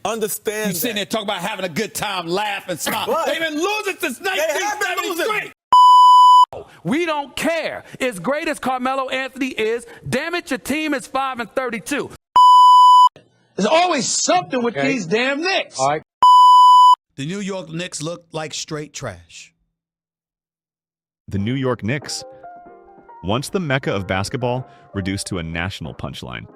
Understand You sitting there talking about having a good time, laugh and smile. They've been losing since 1973. We don't care. As great as Carmelo Anthony is, damn it, your team is 5-32. There's always something with these damn Knicks. All right. The New York Knicks look like straight trash. The New York Knicks, once the mecca of basketball, reduced to a national punchline.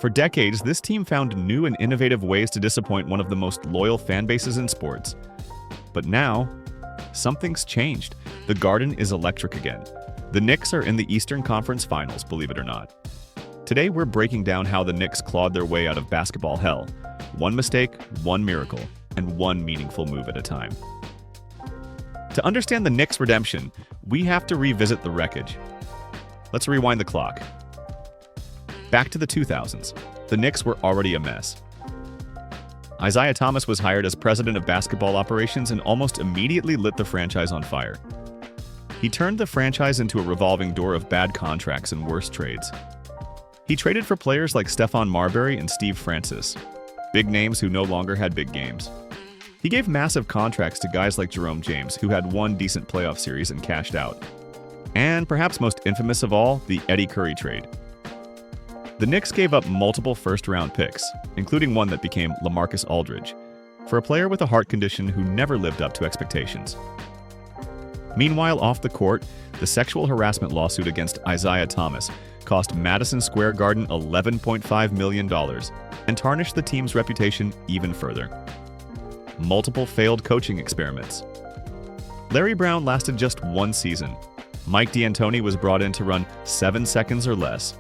For decades, this team found new and innovative ways to disappoint one of the most loyal fan bases in sports. But now, something's changed. The Garden is electric again. The Knicks are in the Eastern Conference Finals, believe it or not. Today, we're breaking down how the Knicks clawed their way out of basketball hell. One mistake, one miracle, and one meaningful move at a time. To understand the Knicks' redemption, we have to revisit the wreckage. Let's rewind the clock. Back to the 2000s, the Knicks were already a mess. Isiah Thomas was hired as president of basketball operations and almost immediately lit the franchise on fire. He turned the franchise into a revolving door of bad contracts and worse trades. He traded for players like Stephon Marbury and Steve Francis, big names who no longer had big games. He gave massive contracts to guys like Jerome James, who had one decent playoff series and cashed out. And perhaps most infamous of all, the Eddy Curry trade. The Knicks gave up multiple first-round picks, including one that became LaMarcus Aldridge, for a player with a heart condition who never lived up to expectations. Meanwhile, off the court, the sexual harassment lawsuit against Isiah Thomas cost Madison Square Garden $11.5 million and tarnished the team's reputation even further. Multiple failed coaching experiments. Larry Brown lasted just one season. Mike D'Antoni was brought in to run 7 seconds or less,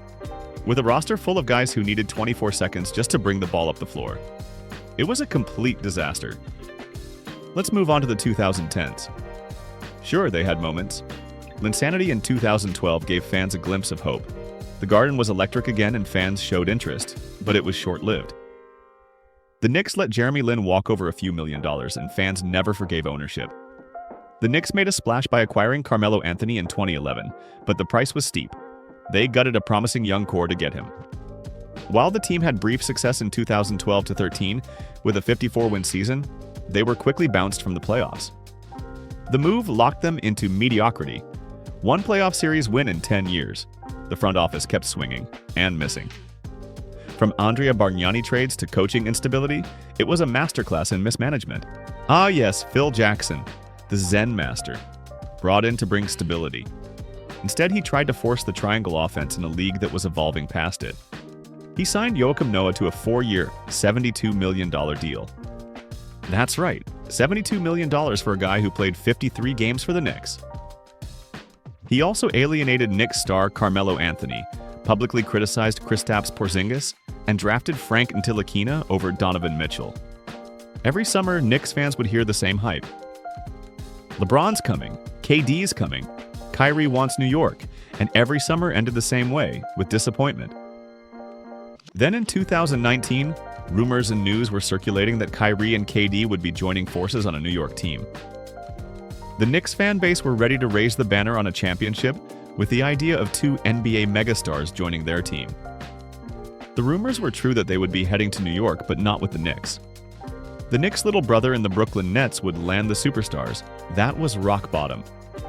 with a roster full of guys who needed 24 seconds just to bring the ball up the floor. It was a complete disaster. Let's move on to the 2010s. Sure, they had moments. Linsanity in 2012 gave fans a glimpse of hope. The Garden was electric again and fans showed interest, but it was short-lived. The Knicks let Jeremy Lin walk over a few $1 million, and fans never forgave ownership. The Knicks made a splash by acquiring Carmelo Anthony in 2011, but the price was steep. They gutted a promising young core to get him. While the team had brief success in 2012-13 with a 54-win season, they were quickly bounced from the playoffs. The move locked them into mediocrity. One playoff series win in 10 years. The front office kept swinging and missing. From Andrea Bargnani trades to coaching instability, it was a masterclass in mismanagement. Ah yes, Phil Jackson, the Zen master, brought in to bring stability. Instead, he tried to force the triangle offense in a league that was evolving past it. He signed Joakim Noah to a 4-year, $72 million deal. That's right, $72 million for a guy who played 53 games for the Knicks. He also alienated Knicks star Carmelo Anthony, publicly criticized Kristaps Porzingis, and drafted Frank Ntilikina over Donovan Mitchell. Every summer, Knicks fans would hear the same hype. LeBron's coming, KD's coming, Kyrie wants New York, and every summer ended the same way, with disappointment. Then in 2019, rumors and news were circulating that Kyrie and KD would be joining forces on a New York team. The Knicks fan base were ready to raise the banner on a championship with the idea of 2 NBA megastars joining their team. The rumors were true that they would be heading to New York, but not with the Knicks. The Knicks' little brother in the Brooklyn Nets would land the superstars. That was rock bottom.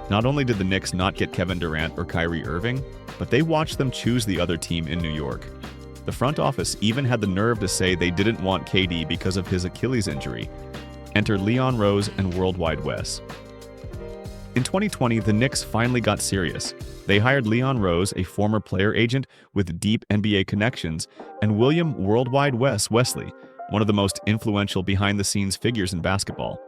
Not only did the Knicks not get Kevin Durant or Kyrie Irving, but they watched them choose the other team in New York. The front office even had the nerve to say they didn't want KD because of his Achilles injury. Enter Leon Rose and Worldwide Wes. In 2020, the Knicks finally got serious. They hired Leon Rose, a former player agent with deep NBA connections, and William Worldwide Wes Wesley, one of the most influential behind-the-scenes figures in basketball.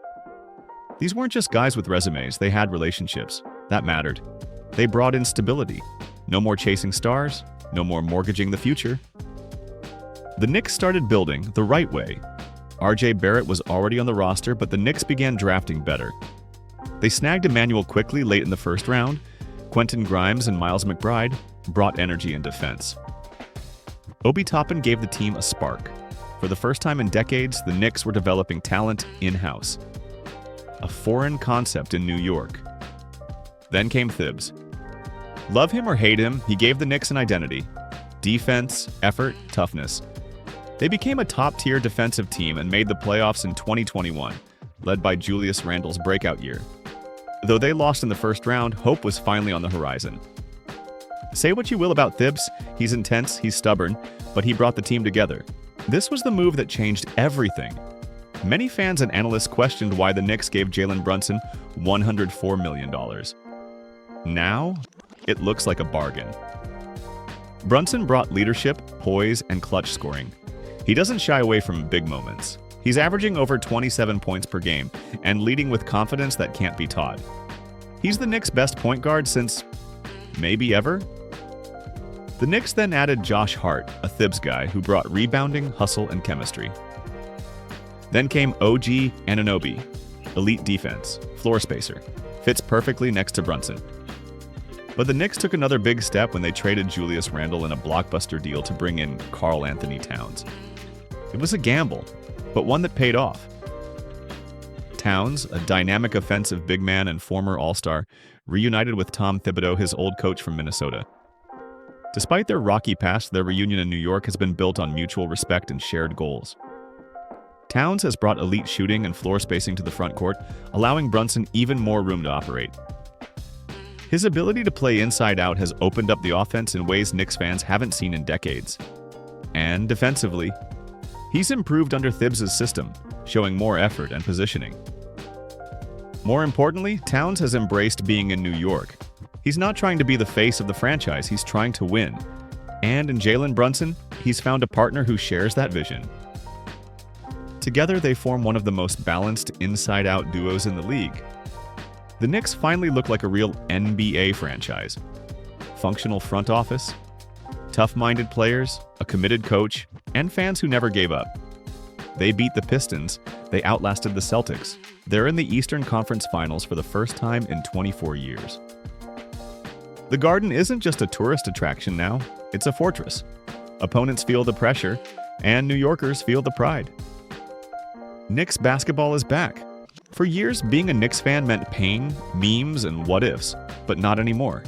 These weren't just guys with resumes, they had relationships. That mattered. They brought in stability. No more chasing stars, no more mortgaging the future. The Knicks started building the right way. RJ Barrett was already on the roster, but the Knicks began drafting better. They snagged Emmanuel Quickley late in the first round. Quentin Grimes and Miles McBride brought energy and defense. Obi Toppin gave the team a spark. For the first time in decades, the Knicks were developing talent in-house. A foreign concept in New York. Then came Thibs. Love him or hate him, he gave the Knicks an identity. Defense, effort, toughness. They became a top-tier defensive team and made the playoffs in 2021, led by Julius Randle's breakout year. Though they lost in the first round, hope was finally on the horizon. Say what you will about Thibs, he's intense, he's stubborn, but he brought the team together. This was the move that changed everything. Many fans and analysts questioned why the Knicks gave Jalen Brunson $104 million. Now, it looks like a bargain. Brunson brought leadership, poise, and clutch scoring. He doesn't shy away from big moments. He's averaging over 27 points per game and leading with confidence that can't be taught. He's the Knicks' best point guard since maybe ever? The Knicks then added Josh Hart, a Thibs guy who brought rebounding, hustle, and chemistry. Then came OG Anunoby, elite defense, floor spacer, fits perfectly next to Brunson. But the Knicks took another big step when they traded Julius Randle in a blockbuster deal to bring in Karl-Anthony Towns. It was a gamble, but one that paid off. Towns, a dynamic offensive big man and former All-Star, reunited with Tom Thibodeau, his old coach from Minnesota. Despite their rocky past, their reunion in New York has been built on mutual respect and shared goals. Towns has brought elite shooting and floor spacing to the front court, allowing Brunson even more room to operate. His ability to play inside out has opened up the offense in ways Knicks fans haven't seen in decades. And defensively, he's improved under Thibs' system, showing more effort and positioning. More importantly, Towns has embraced being in New York. He's not trying to be the face of the franchise, he's trying to win. And in Jalen Brunson, he's found a partner who shares that vision. Together, they form one of the most balanced inside-out duos in the league. The Knicks finally look like a real NBA franchise. Functional front office, tough-minded players, a committed coach, and fans who never gave up. They beat the Pistons, they outlasted the Celtics. They're in the Eastern Conference Finals for the first time in 24 years. The Garden isn't just a tourist attraction now, it's a fortress. Opponents feel the pressure, and New Yorkers feel the pride. Knicks basketball is back. For years, being a Knicks fan meant pain, memes, and what-ifs, but not anymore.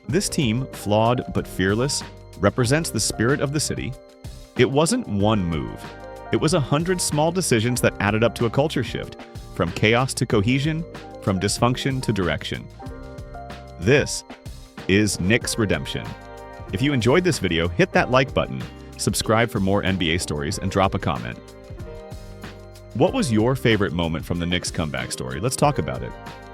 This team, flawed but fearless, represents the spirit of the city. It wasn't one move. It was 100 small decisions that added up to a culture shift, from chaos to cohesion, from dysfunction to direction. This is Knicks Redemption. If you enjoyed this video, hit that like button, subscribe for more NBA stories, and drop a comment. What was your favorite moment from the Knicks comeback story? Let's talk about it.